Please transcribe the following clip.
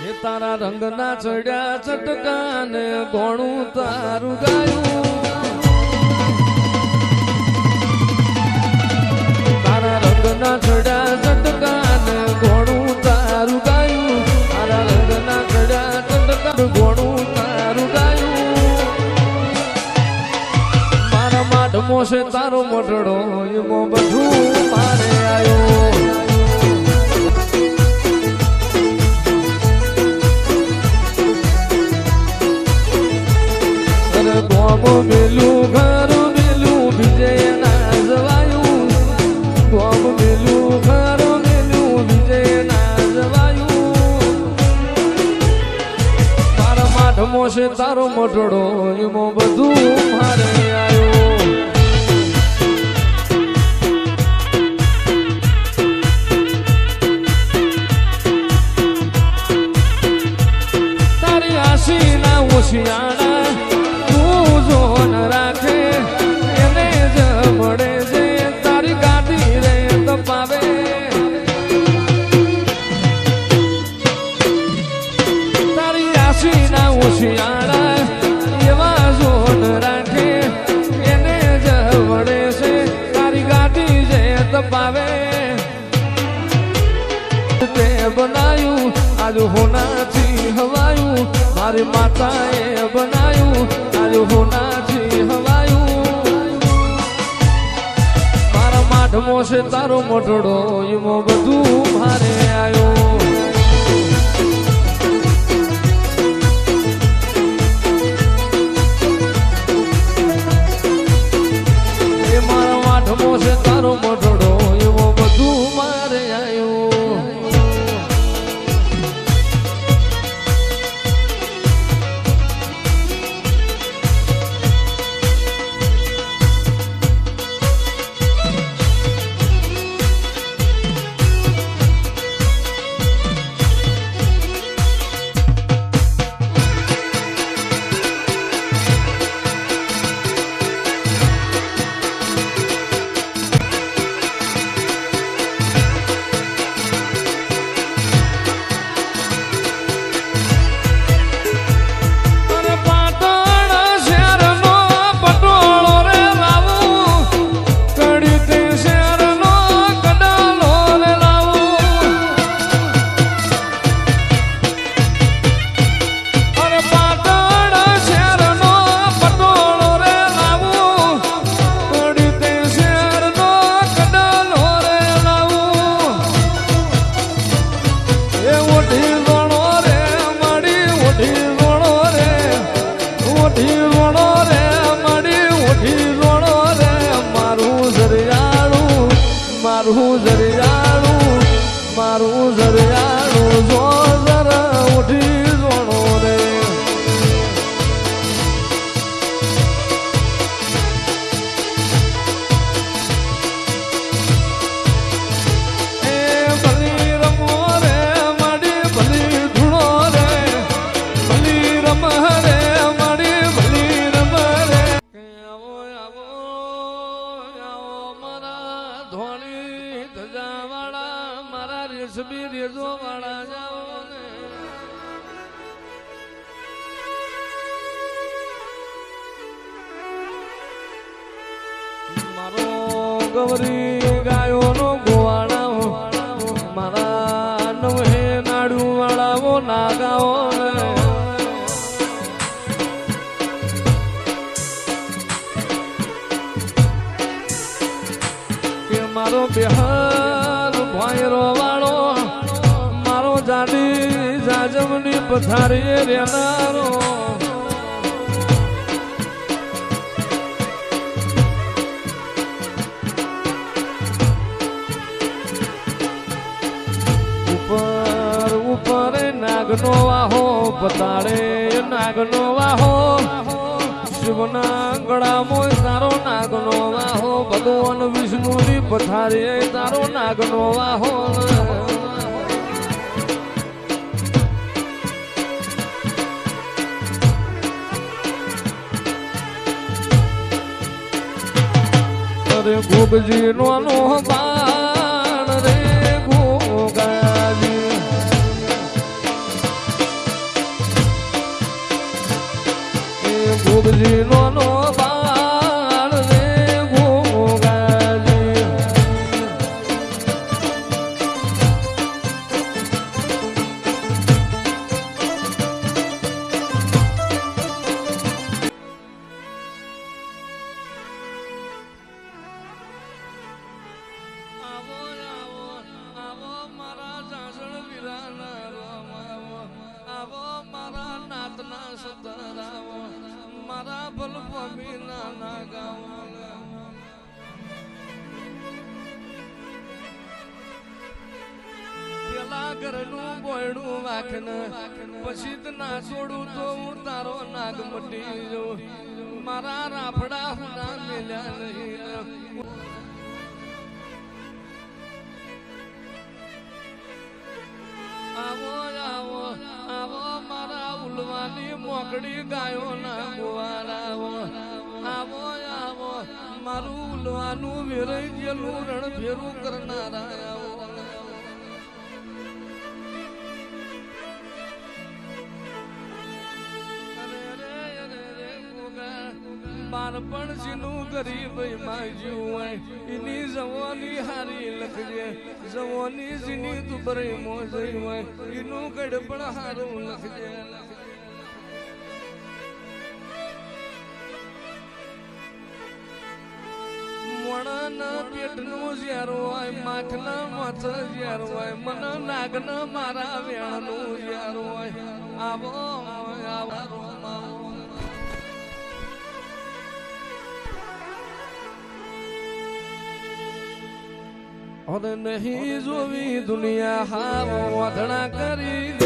એ તારા રંગના ચડ્યા ચટકાને કોણું તારું ગાયું, તારા રંગના ચડ્યા ચટકાને કોણું તારું ગાયું, તારા રંગના ચડ્યા ચટકા કોણું તારું ગાયું. મારા માઢમો છે તારો મોટડો એમાં બધું મારે આવ્યો. ગોમ મેલું ઘર મેલું બીજે ના જવાયું, ગોમ મેલું ઘર મેલું બીજે ના જવાયું. મારા માઢમો છે તારો મોટડો એમાં બધું મારે આવ્યો. તારી આશી ના ઓશિયાણા જોન રાખે એને જ મળે છે તારી ગાડી રે તપાવે. તારી આશી ના ઓશિયાળા એવા જોન રાખે એને જ મળે છે તારી ગાડી જે તપાવે. તે બનાયું આજ હોનાથી હવાયું, મારી માતાએ બનાયું આજ હોનાથી હવાયું. મારા માઢમો છે તારો મોટડો એમાં બધું મારે આવ્યો. એ મારા માઢમો છે તારો મોટડો એમાં બધું મારે આવ્યો. મારું જરિયાળું મારું જરિયાળું જો જરા ઉઠી જોણો રે. એ ભલી રમો રે માડી ભલી ધૂણો રે, ભલી રમ રે માડી ભલી રમ રે. આવો આવો આવો મારા ધોળી ધજાવાળા, મારા રેશમી રેજો વાળા જાઓ ને. મારો ગૌરી ગાયો નો ગોવાળાઓ, મારા નવહે નાડુ વાળાઓ નાગાઓ ને. મારો બિહાર ભાઈરો વાળો, મારો જાડી જાજમની પથારી રેનારો. ઉપર ઉપર નાગનો વાહો પતાળે નાગનો વાહો, શિવના ગળામાં તારો નાગનો વાહો, ભગવાન વિષ્ણુની પથારી તારો નાગનો વાહો. અરે ગોગજી નો બાણ રે ગોગાજી, જોગજી નો બાળ રે ગોગાજી મારા ભલ પમીના ના ગાવો પેલા ઘરનું બોયડું વાખને પછી ના છોડું તો હું તારો નાગ મટી જઉં મારા રાફડા હુના મેલ્યા નહીં આવો આવો આવો મારા ઉલવાની મોકડી ગાયો ના ગોવારાવો આવો આવો મારું ઉલવાનું વેરાઈ ગયેલું રણ ફેરું કરનારા આવો બાળપણ જીનું ગરીબ માજ્યું હોય એની જવાની હારી લખજે જવાની જીની દુબરે મોજઈ હોય એનું ગડપણ હારું લખજે મોણા પેટનું ઝેર હોય માખના મથ ઝેર હોય મન નાગના મારા વેણનું ઝેર હોય આવો આવો और नहीं जोवी दुनिया हारो अधड़ा करी